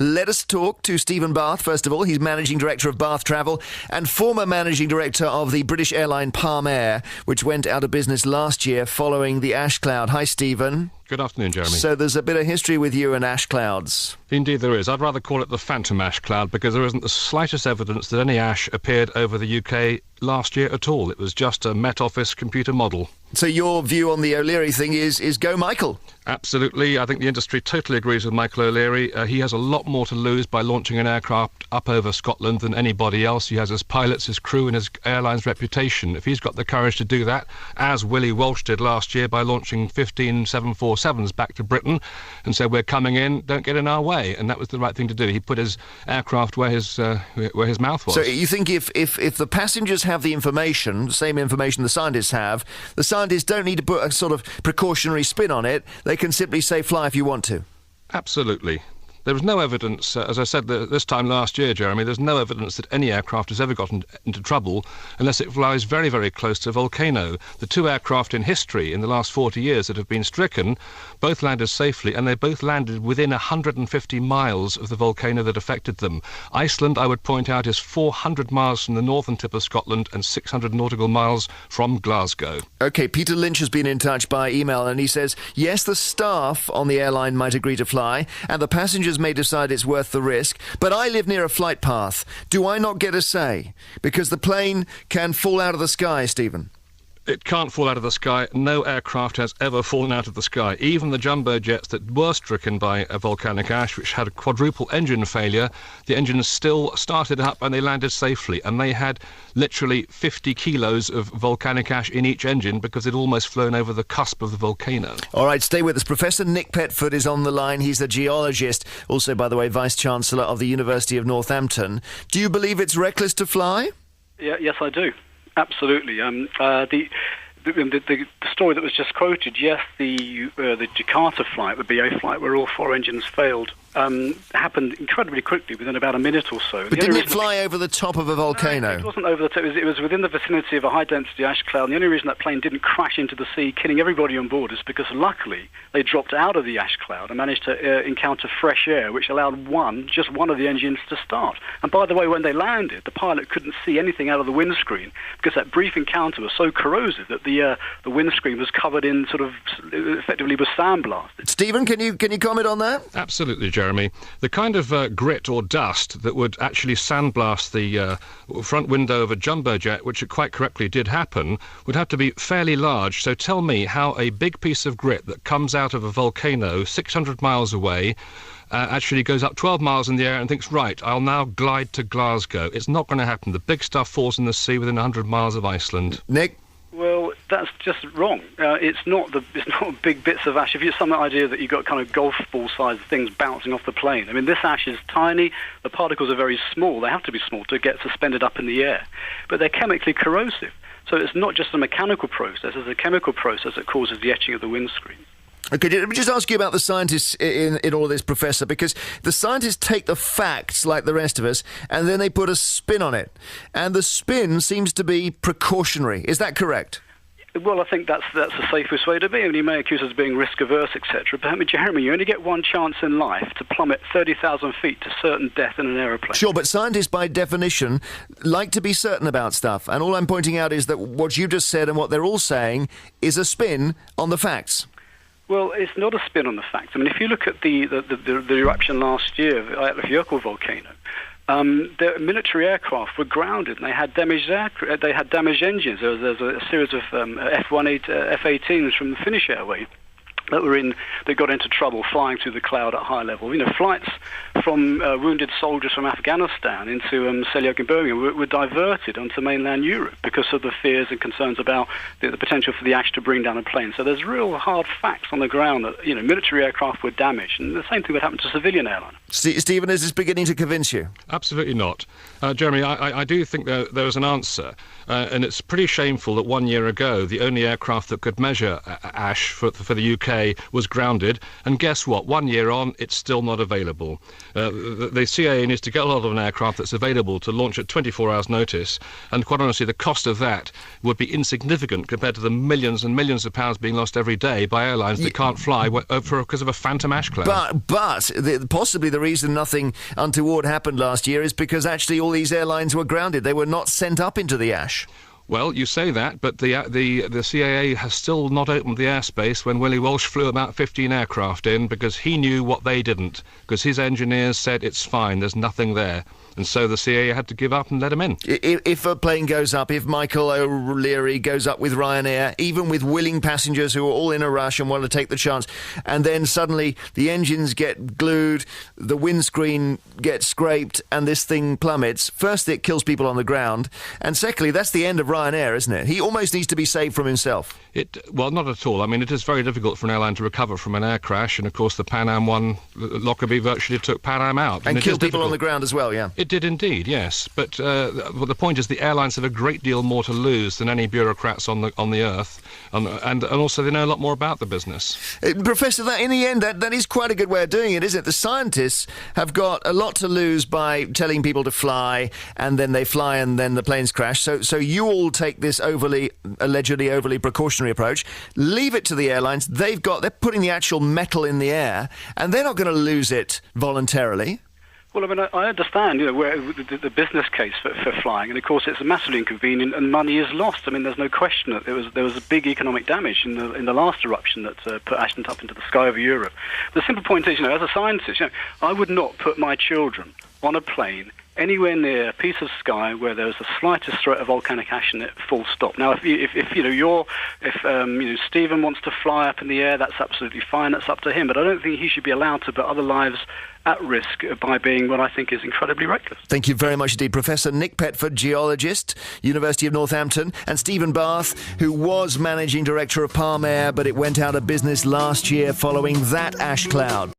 Let us talk to Stephen Bath, first of all. He's Managing Director of Bath Travel and former Managing Director of the British airline Palmair, which went out of business last year following the ash cloud. Hi, Stephen. Good afternoon, Jeremy. So there's a bit of history with you and ash clouds. Indeed there is. I'd rather call it the phantom ash cloud because there isn't the slightest evidence that any ash appeared over the UK last year at all. It was just a Met Office computer model. So your view on the O'Leary thing is go Michael? Absolutely. I think the industry totally agrees with Michael O'Leary. He has a lot more to lose by launching an aircraft up over Scotland than anybody else. He has his pilots, his crew and his airline's reputation. If he's got the courage to do that, as Willie Walsh did last year by launching 15 747s back to Britain and said, we're coming in, don't get in our way. And that was the right thing to do. He put his aircraft where his mouth was. So you think if the passengers have the information, the same information the scientists have, the scientists don't need to put a sort of precautionary spin on it. They can simply say fly if you want to. Absolutely. There was no evidence, as I said this time last year, Jeremy, there's no evidence that any aircraft has ever gotten into trouble unless it flies very, very close to a volcano. The two aircraft in history in the last 40 years that have been stricken both landed safely, and they both landed within 150 miles of the volcano that affected them. Iceland, I would point out, is 400 miles from the northern tip of Scotland and 600 nautical miles from Glasgow. OK, Peter Lynch has been in touch by email, and he says, yes, the staff on the airline might agree to fly, and the passengers may decide it's worth the risk, but I live near a flight path. Do I not get a say? Because the plane can fall out of the sky, Stephen. It can't fall out of the sky. No aircraft has ever fallen out of the sky. Even the jumbo jets that were stricken by a volcanic ash, which had a quadruple engine failure, the engines still started up and they landed safely. And they had literally 50 kilos of volcanic ash in each engine because it almost flown over the cusp of the volcano. All right, stay with us. Professor Nick Petford is on the line. He's a geologist, also, by the way, Vice-Chancellor of the University of Northampton. Do you believe it's reckless to fly? Yes, I do. Absolutely. The story that was just quoted, yes, the Jakarta flight, the BA flight, where all four engines failed, happened incredibly quickly, within about a minute or so. But didn't it fly over the top of a volcano? No, it wasn't over the top. It was within the vicinity of a high-density ash cloud. And the only reason that plane didn't crash into the sea, killing everybody on board, is because luckily they dropped out of the ash cloud and managed to encounter fresh air, which allowed just one of the engines to start. And by the way, when they landed, the pilot couldn't see anything out of the windscreen because that brief encounter was so corrosive that the windscreen was covered in effectively was sandblasted. Stephen, can you comment on that? Absolutely, Jeremy. The kind of grit or dust that would actually sandblast the front window of a jumbo jet, which it quite correctly did happen, would have to be fairly large. So tell me how a big piece of grit that comes out of a volcano 600 miles away actually goes up 12 miles in the air and thinks, right, I'll now glide to Glasgow. It's not going to happen. The big stuff falls in the sea within 100 miles of Iceland. Nick? Well, that's just wrong. It's not big bits of ash. If you have some idea that you've got kind of golf ball sized things bouncing off the plane. I mean, this ash is tiny. The particles are very small. They have to be small to get suspended up in the air. But they're chemically corrosive. So it's not just a mechanical process. It's a chemical process that causes the etching of the windscreen. Okay, let me just ask you about the scientists in all of this, Professor, because the scientists take the facts like the rest of us and then they put a spin on it. And the spin seems to be precautionary. Is that correct? Well, I think that's the safest way to be. I mean, you may accuse us of being risk-averse, etc. But, I mean, Jeremy, you only get one chance in life to plummet 30,000 feet to certain death in an aeroplane. Sure, but scientists, by definition, like to be certain about stuff. And all I'm pointing out is that what you just said and what they're all saying is a spin on the facts. Well, it's not a spin on the facts. I mean, if you look at the eruption last year of the Eyjafjallajökull volcano, the military aircraft were grounded and they had damaged engines. There was a series of F-18s from the Finnish Airways that got into trouble flying through the cloud at high level. You know, flights from wounded soldiers from Afghanistan into Seljuk in Birmingham were diverted onto mainland Europe because of the fears and concerns about the potential for the ash to bring down a plane. So there's real hard facts on the ground that, you know, military aircraft were damaged, and the same thing would happen to civilian airlines. Stephen, is this beginning to convince you? Absolutely not. Jeremy, I do think there is an answer, and it's pretty shameful that 1 year ago the only aircraft that could measure ash for the UK was grounded, and guess what? 1 year on, it's still not available. The CAA needs to get a lot of an aircraft that's available to launch at 24 hours' notice, and quite honestly, the cost of that would be insignificant compared to the millions and millions of pounds being lost every day by airlines that can't fly because of a phantom ash cloud. But possibly the reason nothing untoward happened last year is because actually all these airlines were grounded. They were not sent up into the ash. Well, you say that, but the CAA has still not opened the airspace when Willie Walsh flew about 15 aircraft in, because he knew what they didn't, because his engineers said it's fine, there's nothing there. And so the CAA had to give up and let him in. If a plane goes up, if Michael O'Leary goes up with Ryanair, even with willing passengers who are all in a rush and want to take the chance, and then suddenly the engines get glued, the windscreen gets scraped, and this thing plummets, firstly it kills people on the ground, and secondly that's the end of Ryanair, isn't it? He almost needs to be saved from himself. Well, not at all. I mean, it is very difficult for an airline to recover from an air crash, and of course the Pan Am one, Lockerbie virtually took Pan Am out. And killed people on the ground as well, yeah. It did indeed, yes. But the point is the airlines have a great deal more to lose than any bureaucrats on the earth, and also they know a lot more about the business. Professor, that in the end, that is quite a good way of doing it, isn't it? The scientists have got a lot to lose by telling people to fly, and then they fly and then the planes crash. So you all take this allegedly overly precautionary approach, leave it to the airlines. They're putting the actual metal in the air, and they're not going to lose it voluntarily. Well, I mean, I understand, where the business case for flying, and of course it's massively inconvenient, and money is lost. I mean, there's no question that there was a big economic damage in the last eruption that put ash up into the sky over Europe. The simple point is, as a scientist, I would not put my children on a plane anywhere near a piece of sky where there's the slightest threat of volcanic ash in it, full stop. Now, if Stephen wants to fly up in the air, that's absolutely fine. That's up to him. But I don't think he should be allowed to put other lives at risk by being what I think is incredibly reckless. Thank you very much indeed, Professor Nick Petford, geologist, University of Northampton, and Stephen Bath, who was managing director of Palmair, but it went out of business last year following that ash cloud.